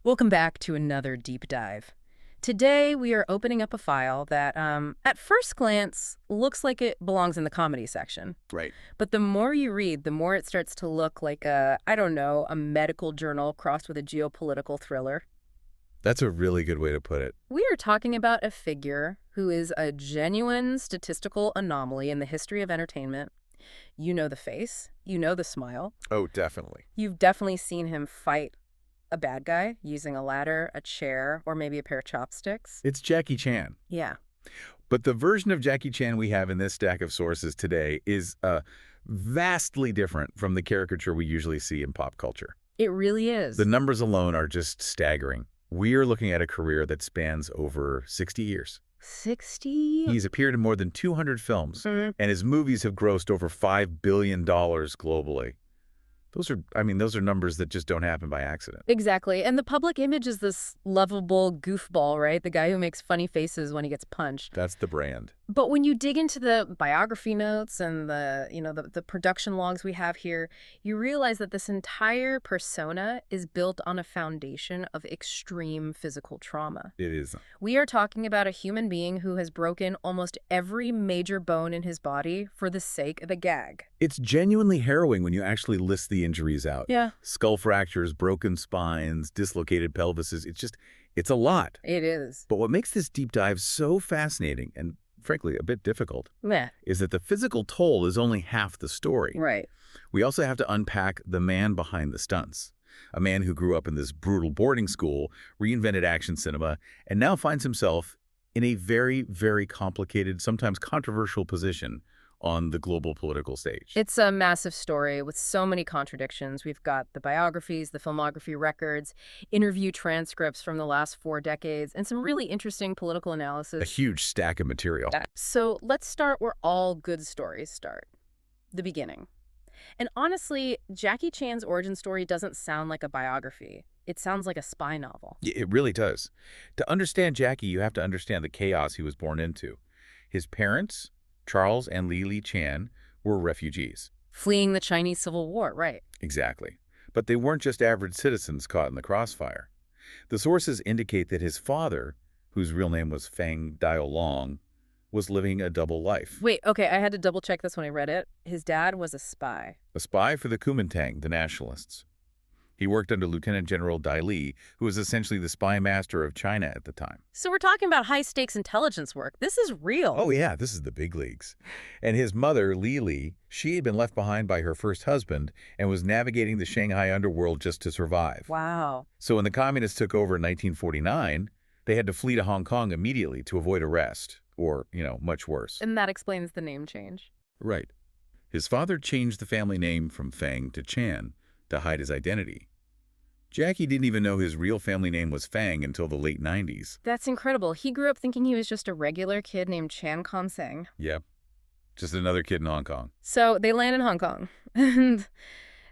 Welcome back to another deep dive. Today, we are opening up a file that, at first glance, looks like it belongs in the comedy section. Right. But the more you read, the more it starts to look like I don't know, a medical journal crossed with a geopolitical thriller. That's a really good way to put it. We are talking about a figure who is a genuine statistical anomaly in the history of entertainment. You know the face, you know the smile. Oh, definitely. You've definitely seen him fight a bad guy using a ladder, a chair, or maybe a pair of chopsticks. It's Jackie Chan. Yeah. But the version of Jackie Chan we have in this stack of sources today is vastly different from the caricature we usually see in pop culture. It really is. The numbers alone are just staggering. We are looking at a career that spans over 60 years. 60? He's appeared in more than 200 films, and his movies have grossed over $5 billion globally. Those are numbers that just don't happen by accident. Exactly. And the public image is this lovable goofball, right? The guy who makes funny faces when he gets punched. That's the brand. But when you dig into the biography notes and the production logs we have here, you realize that this entire persona is built on a foundation of extreme physical trauma. It is. We are talking about a human being who has broken almost every major bone in his body for the sake of a gag. It's genuinely harrowing when you actually list the injuries out. Yeah. Skull fractures, broken spines, dislocated pelvises. It's a lot. It is. But what makes this deep dive so fascinating and, frankly, a bit difficult Meh. is that the physical toll is only half the story. Right. We also have to unpack the man behind the stunts. A man who grew up in this brutal boarding school, reinvented action cinema, and now finds himself in a very, very complicated, sometimes controversial position on the global political stage. It's a massive story with so many contradictions. We've got the biographies, the filmography records, interview transcripts from the last 4 decades, and some really interesting political analysis. A huge stack of material. So let's start where all good stories start. The beginning. And honestly, Jackie Chan's origin story doesn't sound like a biography. It sounds like a spy novel. It really does. To understand Jackie, you have to understand the chaos he was born into. His parents, Charles and Li Chan, were refugees. Fleeing the Chinese Civil War, right. Exactly. But they weren't just average citizens caught in the crossfire. The sources indicate that his father, whose real name was Feng Daolong, was living a double life. Wait, okay, I had to double check this when I read it. His dad was a spy. A spy for the Kuomintang, the nationalists. He worked under Lieutenant General Dai Li, who was essentially the spy master of China at the time. So we're talking about high-stakes intelligence work. This is real. Oh, yeah, this is the big leagues. And his mother, Li, she had been left behind by her first husband and was navigating the Shanghai underworld just to survive. Wow. So when the communists took over in 1949, they had to flee to Hong Kong immediately to avoid arrest, or, much worse. And that explains the name change. Right. His father changed the family name from Feng to Chan to hide his identity. Jackie didn't even know his real family name was Fang until the late 90s. That's incredible. He grew up thinking he was just a regular kid named Chan Kong-seng. Yep. Just another kid in Hong Kong. So they land in Hong Kong. And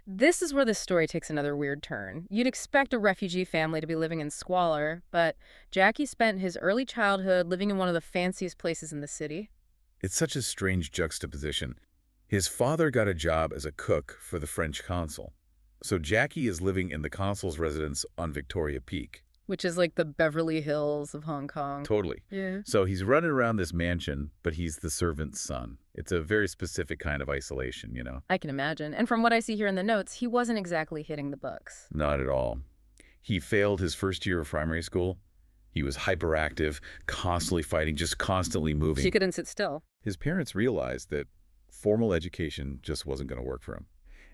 this is where the story takes another weird turn. You'd expect a refugee family to be living in squalor, but Jackie spent his early childhood living in one of the fanciest places in the city. It's such a strange juxtaposition. His father got a job as a cook for the French consul. So Jackie is living in the consul's residence on Victoria Peak. Which is like the Beverly Hills of Hong Kong. Totally. Yeah. So he's running around this mansion, but he's the servant's son. It's a very specific kind of isolation, I can imagine. And from what I see here in the notes, he wasn't exactly hitting the books. Not at all. He failed his first year of primary school. He was hyperactive, constantly fighting, just constantly moving. She couldn't sit still. His parents realized that formal education just wasn't going to work for him.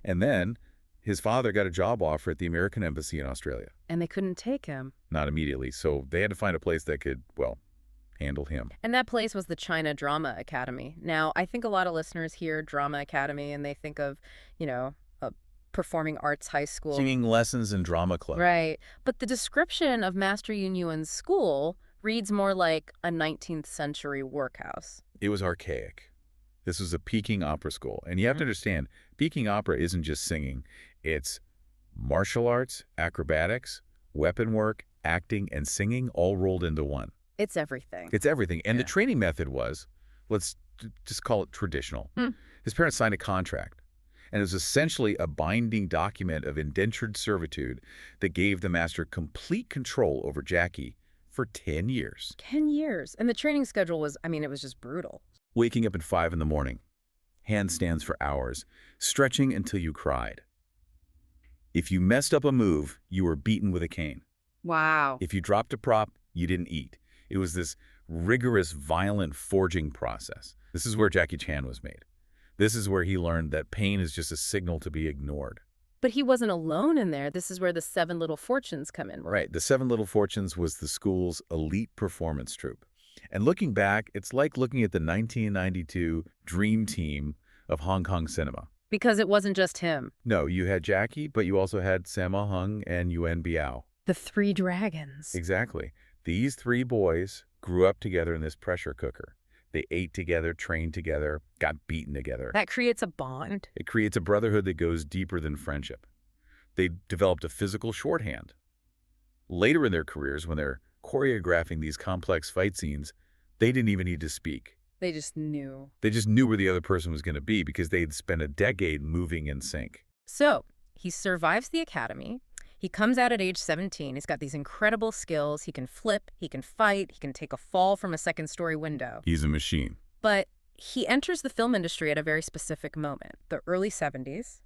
And then his father got a job offer at the American Embassy in Australia. And they couldn't take him. Not immediately, so they had to find a place that could, handle him. And that place was the China Drama Academy. Now, I think a lot of listeners hear Drama Academy and they think of, a performing arts high school. Singing lessons and drama club. Right. But the description of Master Yun Yuan's school reads more like a 19th century workhouse. It was archaic. This was a Peking Opera school. And you have to understand, Peking Opera isn't just singing. It's martial arts, acrobatics, weapon work, acting, and singing all rolled into one. It's everything. It's everything. And the training method was, let's just call it traditional. His parents signed a contract. and it was essentially a binding document of indentured servitude that gave the master complete control over Jackie for 10 years. 10 years. And the training schedule was, I mean, it was just brutal. Waking up at 5 in the morning, handstands for hours, stretching until you cried. If you messed up a move, you were beaten with a cane. Wow. If you dropped a prop, you didn't eat. It was this rigorous, violent forging process. This is where Jackie Chan was made. This is where he learned that pain is just a signal to be ignored. But he wasn't alone in there. This is where the Seven Little Fortunes come in. Right. The Seven Little Fortunes was the school's elite performance troupe. And looking back, it's like looking at the 1992 dream team of Hong Kong cinema. Because it wasn't just him. No, you had Jackie, but you also had Sammo Hung and Yuan Biao. The Three Dragons. Exactly. These three boys grew up together in this pressure cooker. They ate together, trained together, got beaten together. That creates a bond. It creates a brotherhood that goes deeper than friendship. They developed a physical shorthand. Later in their careers, when they're choreographing these complex fight scenes, they didn't even need to speak. They just knew. They just knew where the other person was going to be because they'd spent a decade moving in sync. So he survives the academy. He comes out at age 17. He's got these incredible skills. He can flip, he can fight, he can take a fall from a second-story window. He's a machine. But he enters the film industry at a very specific moment, the early 70s,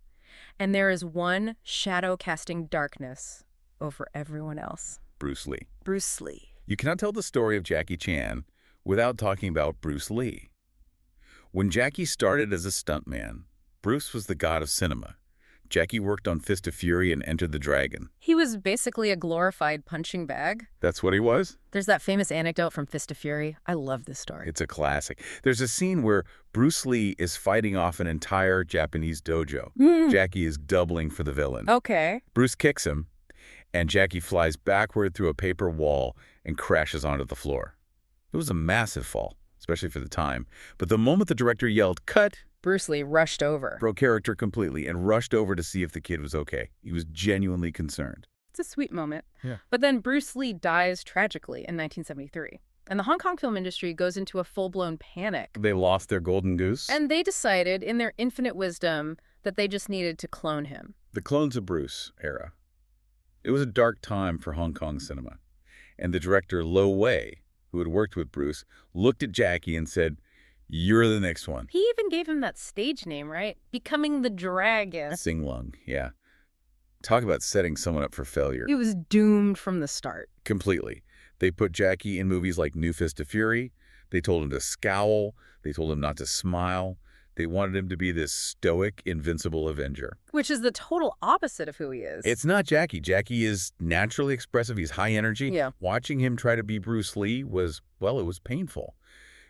and there is one shadow casting darkness over everyone else. Bruce Lee. Bruce Lee. You cannot tell the story of Jackie Chan without talking about Bruce Lee. When Jackie started as a stuntman, Bruce was the god of cinema. Jackie worked on Fist of Fury and Enter the Dragon. He was basically a glorified punching bag. That's what he was? There's that famous anecdote from Fist of Fury. I love this story. It's a classic. There's a scene where Bruce Lee is fighting off an entire Japanese dojo. Jackie is doubling for the villain. Okay. Bruce kicks him, and Jackie flies backward through a paper wall and crashes onto the floor. It was a massive fall, especially for the time. But the moment the director yelled, "Cut!" Bruce Lee rushed over. broke character completely and rushed over to see if the kid was okay. He was genuinely concerned. It's a sweet moment. Yeah. But then Bruce Lee dies tragically in 1973. And the Hong Kong film industry goes into a full-blown panic. They lost their golden goose. And they decided, in their infinite wisdom, that they just needed to clone him. The Clones of Bruce era. It was a dark time for Hong Kong cinema. And the director Lo Wei, who had worked with Bruce, looked at Jackie and said, "You're the next one." He even gave him that stage name, right? Becoming the Dragon. Sing Lung, yeah. Talk about setting someone up for failure. He was doomed from the start. Completely. They put Jackie in movies like New Fist of Fury. They told him to scowl. They told him not to smile. They wanted him to be this stoic, invincible Avenger. Which is the total opposite of who he is. It's not Jackie. Jackie is naturally expressive. He's high energy. Yeah. Watching him try to be Bruce Lee was, well, it was painful.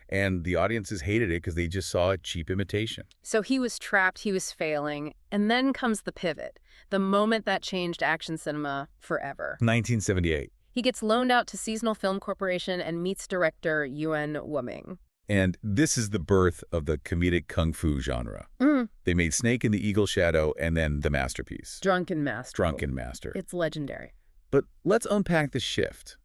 And the audiences hated it because they just saw a cheap imitation. So he was trapped, he was failing, and then comes the pivot, the moment that changed action cinema forever. 1978. He gets loaned out to Seasonal Film Corporation and meets director Yuan Wuming. And this is the birth of the comedic kung fu genre. They made Snake in the Eagle Shadow and then the masterpiece. Drunken Master. Drunken Master. It's legendary. But let's unpack the shift.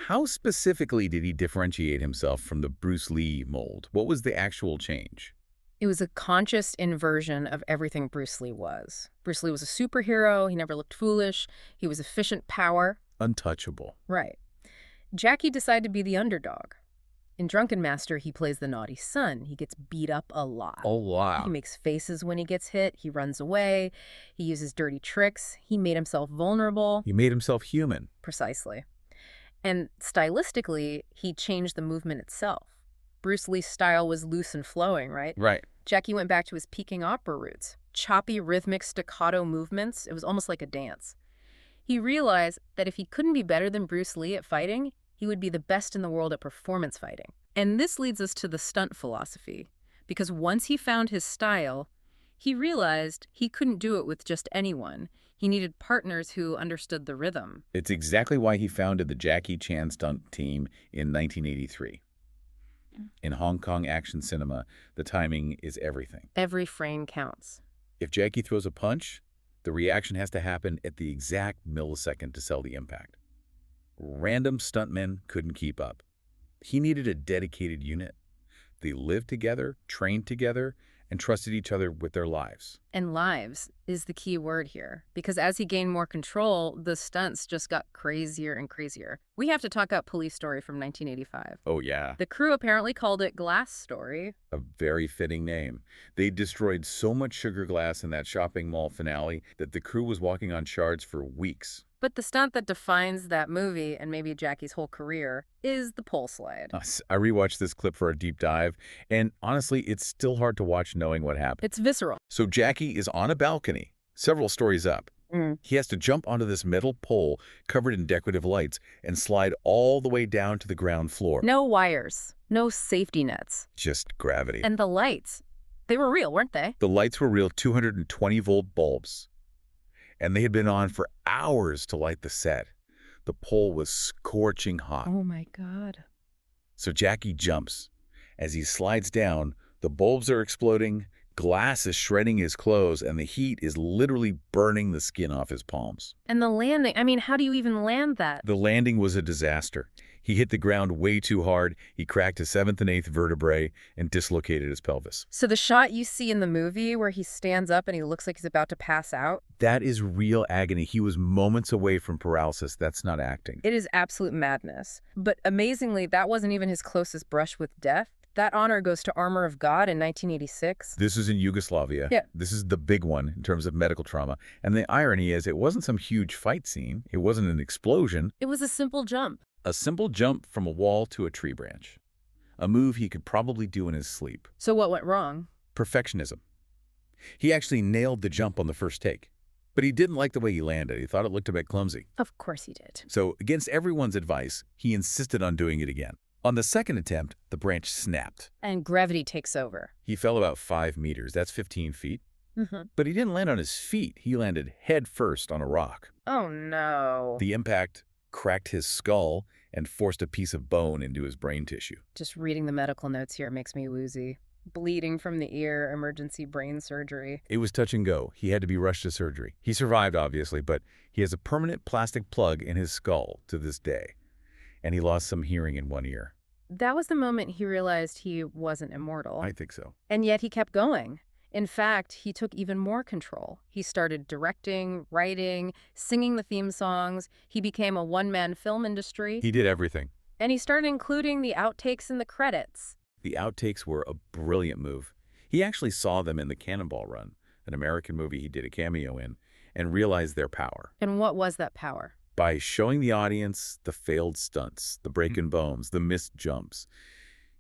How specifically did he differentiate himself from the Bruce Lee mold? What was the actual change? It was a conscious inversion of everything Bruce Lee was. Bruce Lee was a superhero. He never looked foolish. He was efficient power. Untouchable. Right. Jackie decided to be the underdog. In Drunken Master, he plays the naughty son. He gets beat up a lot. Oh, wow. He makes faces when he gets hit. He runs away. He uses dirty tricks. He made himself vulnerable. He made himself human. Precisely. And stylistically, he changed the movement itself. Bruce Lee's style was loose and flowing, right? Right. Jackie went back to his Peking Opera roots. Choppy, rhythmic, staccato movements. It was almost like a dance. He realized that if he couldn't be better than Bruce Lee at fighting, he would be the best in the world at performance fighting. And this leads us to the stunt philosophy. Because once he found his style, he realized he couldn't do it with just anyone. He needed partners who understood the rhythm. It's exactly why he founded the Jackie Chan stunt team in 1983. In Hong Kong action cinema, the timing is everything. Every frame counts. If Jackie throws a punch, the reaction has to happen at the exact millisecond to sell the impact. Random stuntmen couldn't keep up. He needed a dedicated unit. They lived together, trained together, and trusted each other with their lives. And lives is the key word here, because as he gained more control, the stunts just got crazier and crazier. We have to talk about Police Story from 1985. Oh, yeah. The crew apparently called it Glass Story. A very fitting name. They destroyed so much sugar glass in that shopping mall finale that the crew was walking on shards for weeks. But the stunt that defines that movie, and maybe Jackie's whole career, is the pole slide. I rewatched this clip for a deep dive, and honestly, it's still hard to watch knowing what happened. It's visceral. So Jackie is on a balcony, several stories up. He has to jump onto this metal pole covered in decorative lights and slide all the way down to the ground floor. No wires, no safety nets. Just gravity. And the lights, they were real, weren't they? The lights were real 220-volt bulbs, and they had been on for hours to light the set. The pole was scorching hot. Oh my God. So Jackie jumps. As he slides down, the bulbs are exploding, glass is shredding his clothes, and the heat is literally burning the skin off his palms. And the landing, I mean, how do you even land that? The landing was a disaster. He hit the ground way too hard, he cracked his 7th and 8th vertebrae, and dislocated his pelvis. So the shot you see in the movie where he stands up and he looks like he's about to pass out? That is real agony. He was moments away from paralysis. That's not acting. It is absolute madness. But amazingly, that wasn't even his closest brush with death. That honor goes to Armor of God in 1986. This is in Yugoslavia. Yeah. This is the big one in terms of medical trauma. And the irony is it wasn't some huge fight scene. It wasn't an explosion. It was a simple jump. A simple jump from a wall to a tree branch. A move he could probably do in his sleep. So what went wrong? Perfectionism. He actually nailed the jump on the first take. But he didn't like the way he landed. He thought it looked a bit clumsy. Of course he did. So, against everyone's advice, he insisted on doing it again. On the second attempt, the branch snapped. And gravity takes over. He fell about 5 meters. That's 15 feet. But he didn't land on his feet. He landed head first on a rock. Oh, no. The impact cracked his skull and forced a piece of bone into his brain tissue. Just reading the medical notes here makes me woozy. Bleeding from the ear, emergency brain surgery. It was touch and go. He had to be rushed to surgery. He survived, obviously, but he has a permanent plastic plug in his skull to this day. And he lost some hearing in one ear. That was the moment he realized he wasn't immortal. I think so. And yet he kept going. In fact, he took even more control. He started directing, writing, singing the theme songs. He became a one-man film industry. He did everything. And he started including the outtakes in the credits. The outtakes were a brilliant move. He actually saw them in the Cannonball Run, an American movie he did a cameo in, and realized their power. And what was that power? By showing the audience the failed stunts, the breaking bones, the missed jumps.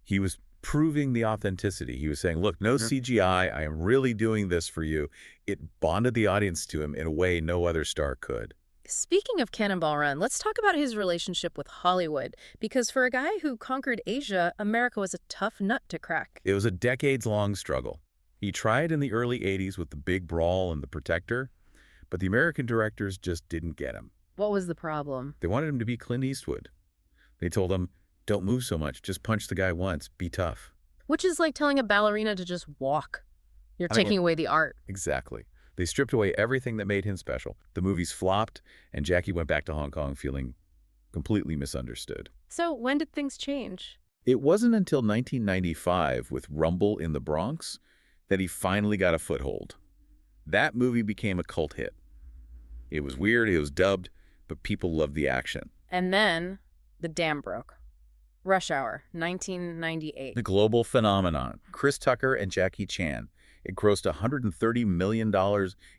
He was proving the authenticity. He was saying, look, no CGI, I am really doing this for you. It bonded the audience to him in a way no other star could. Speaking of Cannonball Run, let's talk about his relationship with Hollywood. Because for a guy who conquered Asia, America was a tough nut to crack. It was a decades-long struggle. He tried in the early 80s with The Big Brawl and The Protector, but the American directors just didn't get him. What was the problem? They wanted him to be Clint Eastwood. They told him, don't move so much, just punch the guy once, be tough. Which is like telling a ballerina to just walk. You're taking away the art. Exactly. They stripped away everything that made him special. The movies flopped, and Jackie went back to Hong Kong feeling completely misunderstood. So when did things change? It wasn't until 1995 with Rumble in the Bronx that he finally got a foothold. That movie became a cult hit. It was weird, it was dubbed, but people loved the action. And then the dam broke. Rush Hour, 1998. The global phenomenon. Chris Tucker and Jackie Chan. It grossed $130 million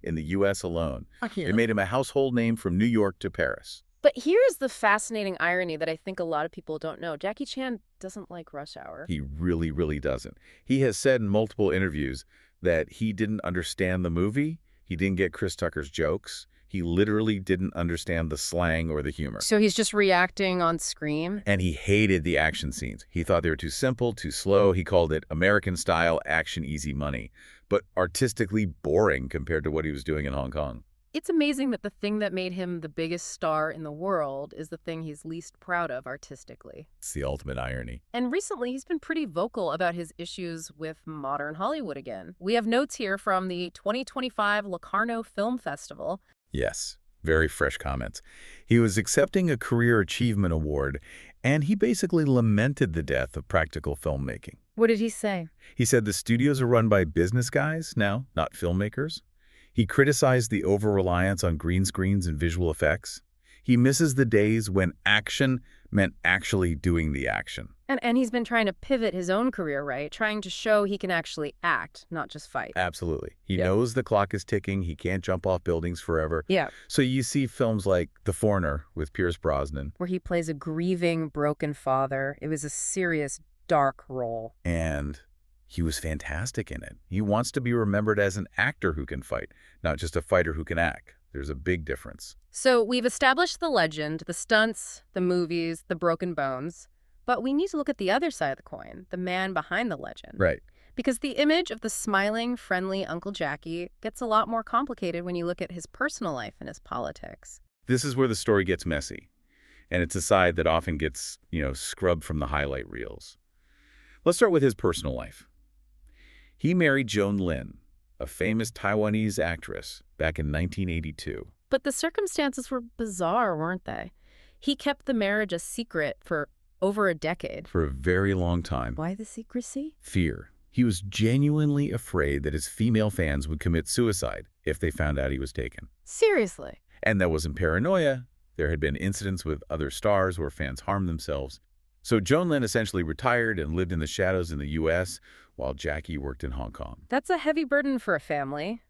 in the U.S. alone. It made him a household name from New York to Paris. But here's the fascinating irony that I think a lot of people don't know. Jackie Chan doesn't like Rush Hour. He really, really doesn't. He has said in multiple interviews that he didn't understand the movie. He didn't get Chris Tucker's jokes. He literally didn't understand the slang or the humor. So he's just reacting on screen? And he hated the action scenes. He thought they were too simple, too slow. He called it American-style action easy money, but artistically boring compared to what he was doing in Hong Kong. It's amazing that the thing that made him the biggest star in the world is the thing he's least proud of artistically. It's the ultimate irony. And recently, he's been pretty vocal about his issues with modern Hollywood again. We have notes here from the 2025 Locarno Film Festival. Yes, very fresh comments. He was accepting a Career Achievement Award, and he basically lamented the death of practical filmmaking. What did he say? He said the studios are run by business guys now, not filmmakers. He criticized the over-reliance on green screens and visual effects. He misses the days when action meant actually doing the action. And he's been trying to pivot his own career, right? Trying to show he can actually act, not just fight. Absolutely. He Yeah. knows the clock is ticking. He can't jump off buildings forever. Yeah. So you see films like The Foreigner with Pierce Brosnan, Where he plays a grieving, broken father. It was a serious, dark role. and he was fantastic in it. He wants to be remembered as an actor who can fight, not just a fighter who can act. There's a big difference. So we've established the legend, the stunts, the movies, the broken bones. But we need to look at the other side of the coin, the man behind the legend. Right. Because the image of the smiling, friendly Uncle Jackie gets a lot more complicated when you look at his personal life and his politics. This is where the story gets messy, and it's a side that often gets, scrubbed from the highlight reels. Let's start with his personal life. He married Joan Lin, a famous Taiwanese actress, back in 1982. But the circumstances were bizarre, weren't they? He kept the marriage a secret for over a decade. For a very long time. Why the secrecy? Fear. He was genuinely afraid that his female fans would commit suicide if they found out he was taken. Seriously. And that wasn't paranoia. There had been incidents with other stars where fans harmed themselves. So Joan Lin essentially retired and lived in the shadows in the U.S. while Jackie worked in Hong Kong. That's a heavy burden for a family.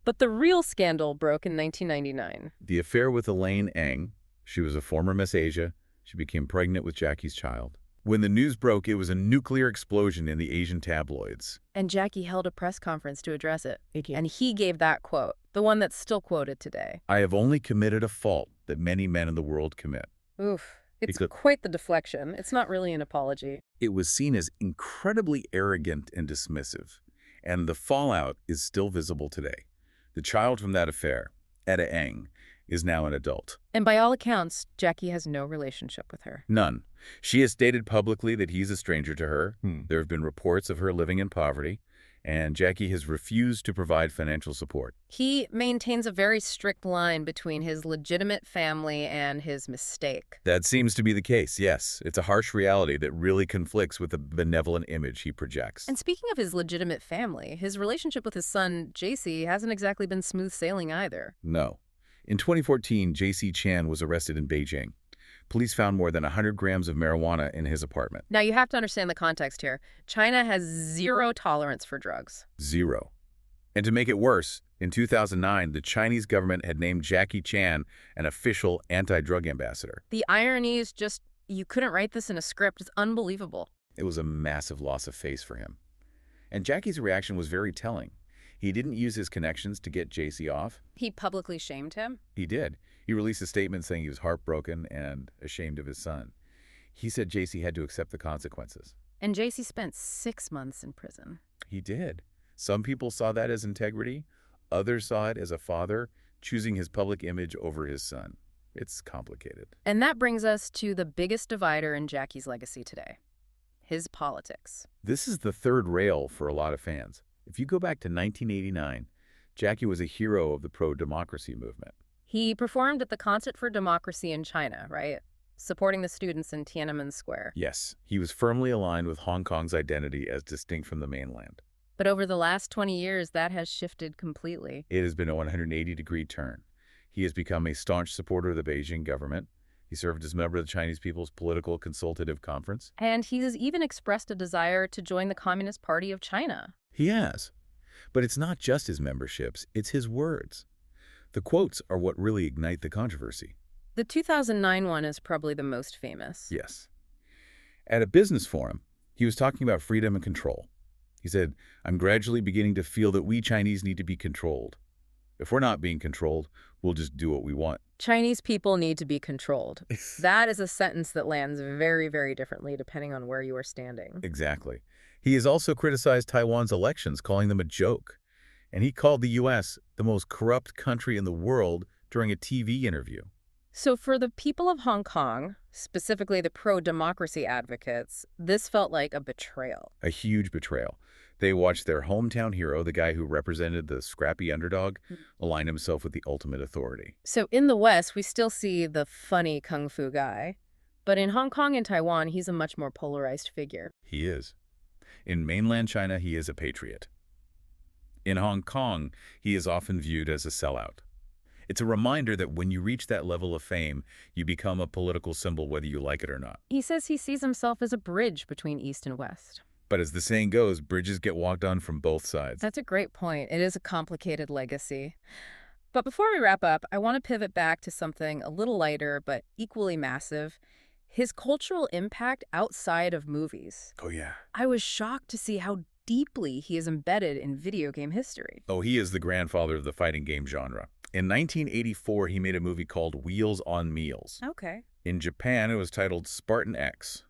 But the real scandal broke in 1999. The affair with Elaine Eng, she was a former Miss Asia. She became pregnant with Jackie's child. When the news broke, it was a nuclear explosion in the Asian tabloids. And Jackie held a press conference to address it. And he gave that quote, the one that's still quoted today. I have only committed a fault that many men in the world commit. Oof. It's Because quite the deflection. It's not really an apology. it was seen as incredibly arrogant and dismissive, and the fallout is still visible today. The child from that affair, Etta Eng, is now an adult. And by all accounts, Jackie has no relationship with her. None. She has stated publicly that he's a stranger to her. There have been reports of her living in poverty, and Jackie has refused to provide financial support. He maintains a very strict line between his legitimate family and his mistake. That seems to be the case, yes. It's a harsh reality that really conflicts with the benevolent image he projects. And speaking of his legitimate family, his relationship with his son, JC, hasn't exactly been smooth sailing either. No. In 2014, J.C. Chan was arrested in Beijing. Police found more than 100 grams of marijuana in his apartment. Now, you have to understand the context here. China has zero tolerance for drugs. Zero. And to make it worse, in 2009, the Chinese government had named Jackie Chan an official anti-drug ambassador. The irony is just, you couldn't write this in a script. It's unbelievable. It was a massive loss of face for him. And Jackie's reaction was very telling. He didn't use his connections to get JC off. He publicly shamed him. He did. He released a statement saying he was heartbroken and ashamed of his son. He said JC had to accept the consequences. And JC spent 6 months in prison. He did. Some people saw that as integrity. Others saw it as a father choosing his public image over his son. It's complicated. And that brings us to the biggest divider in Jackie's legacy today. His politics. This is the third rail for a lot of fans. If you go back to 1989, Jackie was a hero of the pro-democracy movement. He performed at the Concert for Democracy in China, right? Supporting the students in Tiananmen Square. Yes, he was firmly aligned with Hong Kong's identity as distinct from the mainland. But over the last 20 years, that has shifted completely. It has been a 180-degree turn. He has become a staunch supporter of the Beijing government. He served as a member of the Chinese People's Political Consultative Conference. And he has even expressed a desire to join the Communist Party of China. He has. But it's not just his memberships, it's his words. The quotes are what really ignite the controversy. The 2009 one is probably the most famous. Yes. At a business forum, he was talking about freedom and control. He said, "I'm gradually beginning to feel that we Chinese need to be controlled. If we're not being controlled, we'll just do what we want." Chinese people need to be controlled. That is a sentence that lands very, very differently depending on where you are standing. Exactly. He has also criticized Taiwan's elections, calling them a joke. And he called the U.S. the most corrupt country in the world during a TV interview. So for the people of Hong Kong, specifically the pro-democracy advocates, this felt like a betrayal. A huge betrayal. They watched their hometown hero, the guy who represented the scrappy underdog, align himself with the ultimate authority. So in the West, we still see the funny kung fu guy. But in Hong Kong and Taiwan, he's a much more polarized figure. He is. In mainland China, he is a patriot. In Hong Kong, he is often viewed as a sellout. It's a reminder that when you reach that level of fame, you become a political symbol whether you like it or not. He says he sees himself as a bridge between East and West. But as the saying goes, bridges get walked on from both sides. That's a great point. It is a complicated legacy. But before we wrap up, I want to pivot back to something a little lighter but equally massive: his cultural impact outside of movies. Oh, yeah. I was shocked to see how deeply he is embedded in video game history. Oh, he is the grandfather of the fighting game genre. In 1984, he made a movie called Wheels on Meals. Okay. In Japan, it was titled Spartan X.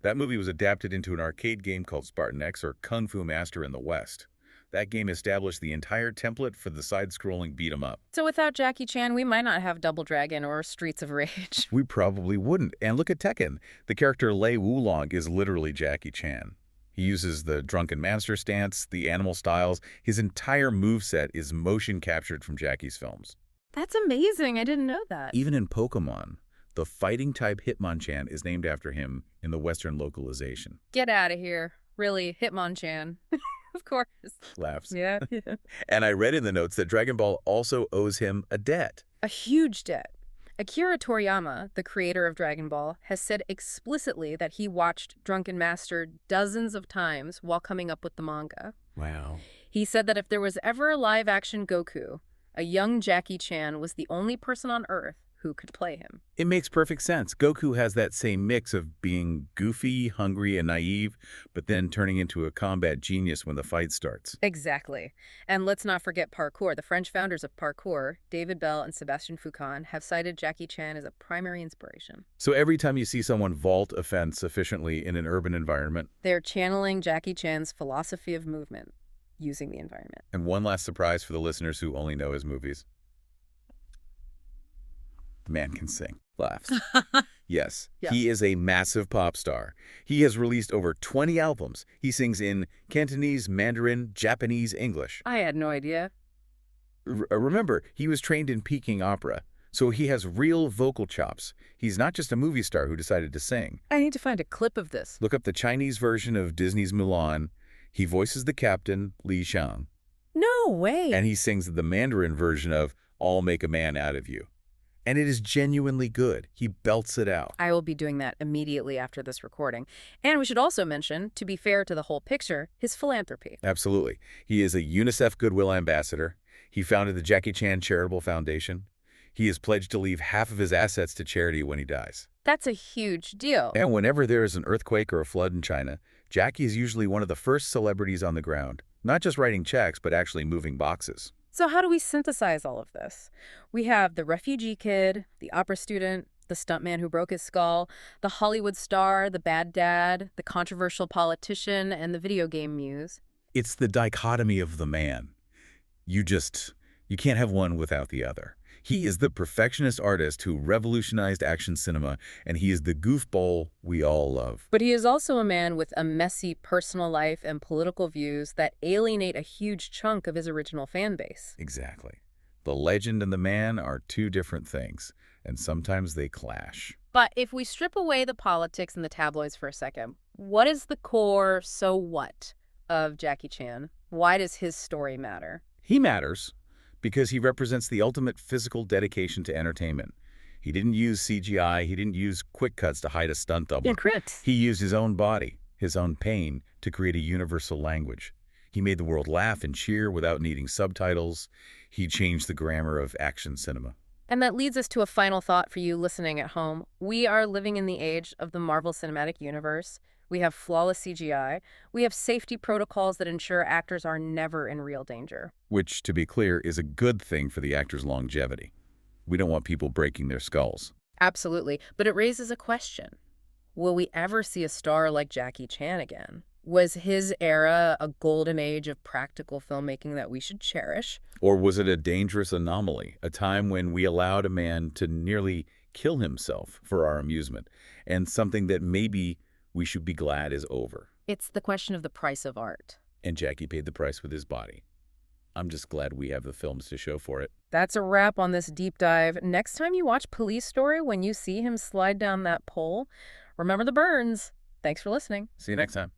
That movie was adapted into an arcade game called Spartan X, or Kung Fu Master in the West. That game established the entire template for the side-scrolling beat-em-up. So without Jackie Chan, we might not have Double Dragon or Streets of Rage. We probably wouldn't. And look at Tekken. The character Lei Wulong is literally Jackie Chan. He uses the drunken master stance, the animal styles. His entire moveset is motion captured from Jackie's films. That's amazing. I didn't know that. Even in Pokemon, the fighting-type Hitmonchan is named after him in the Western localization. Get out of here. Really, Hitmonchan. Of course. Laughs. Yeah. And I read in the notes that Dragon Ball also owes him a debt. A huge debt. Akira Toriyama, the creator of Dragon Ball, has said explicitly that he watched Drunken Master dozens of times while coming up with the manga. Wow. He said that if there was ever a live-action Goku, a young Jackie Chan was the only person on Earth who could play him. It makes perfect sense. Goku has that same mix of being goofy, hungry, and naive, but then turning into a combat genius when the fight starts. Exactly. And let's not forget parkour. The French founders of parkour, David Bell and Sébastien Foucan, have cited Jackie Chan as a primary inspiration. So every time you see someone vault a fence efficiently in an urban environment, they're channeling Jackie Chan's philosophy of movement using the environment. And one last surprise for the listeners who only know his movies. The man can sing. Laughs. Yes, Yeah. He is a massive pop star. He has released over 20 albums. He sings in Cantonese, Mandarin, Japanese, English. I had no idea. Remember, he was trained in Peking Opera, so he has real vocal chops. He's not just a movie star who decided to sing. I need to find a clip of this. Look up the Chinese version of Disney's Mulan. He voices the captain, Li Xiang, No way. and he sings the Mandarin version of I'll Make a Man Out of You. And it is genuinely good. He belts it out. I will be doing that immediately after this recording. And we should also mention, to be fair to the whole picture, his philanthropy. Absolutely. He is a UNICEF Goodwill Ambassador. He founded the Jackie Chan Charitable Foundation. He is pledged to leave half of his assets to charity when he dies. That's a huge deal. And whenever there is an earthquake or a flood in China, Jackie is usually one of the first celebrities on the ground, not just writing checks, but actually moving boxes. So how do we synthesize all of this? We have the refugee kid, the opera student, the stuntman who broke his skull, the Hollywood star, the bad dad, the controversial politician, and the video game muse. It's the dichotomy of the man. You can't have one without the other. He is the perfectionist artist who revolutionized action cinema, and he is the goofball we all love. But he is also a man with a messy personal life and political views that alienate a huge chunk of his original fan base. Exactly. The legend and the man are two different things, and sometimes they clash. But if we strip away the politics and the tabloids for a second, what is the core so what of Jackie Chan? Why does his story matter? He matters because he represents the ultimate physical dedication to entertainment. He didn't use CGI, he didn't use quick cuts to hide a stunt double. Correct. He used his own body, his own pain, to create a universal language. He made the world laugh and cheer without needing subtitles. He changed the grammar of action cinema. And that leads us to a final thought for you listening at home. We are living in the age of the Marvel Cinematic Universe. We have flawless CGI. We have safety protocols that ensure actors are never in real danger. Which, to be clear, is a good thing for the actor's longevity. We don't want people breaking their skulls. Absolutely. But it raises a question. Will we ever see a star like Jackie Chan again? Was his era a golden age of practical filmmaking that we should cherish? Or was it a dangerous anomaly, a time when we allowed a man to nearly kill himself for our amusement, and something that maybe we should be glad is over? It's the question of the price of art. And Jackie paid the price with his body. I'm just glad we have the films to show for it. That's a wrap on this deep dive. Next time you watch Police Story, when you see him slide down that pole, remember the burns. Thanks for listening. See you next time.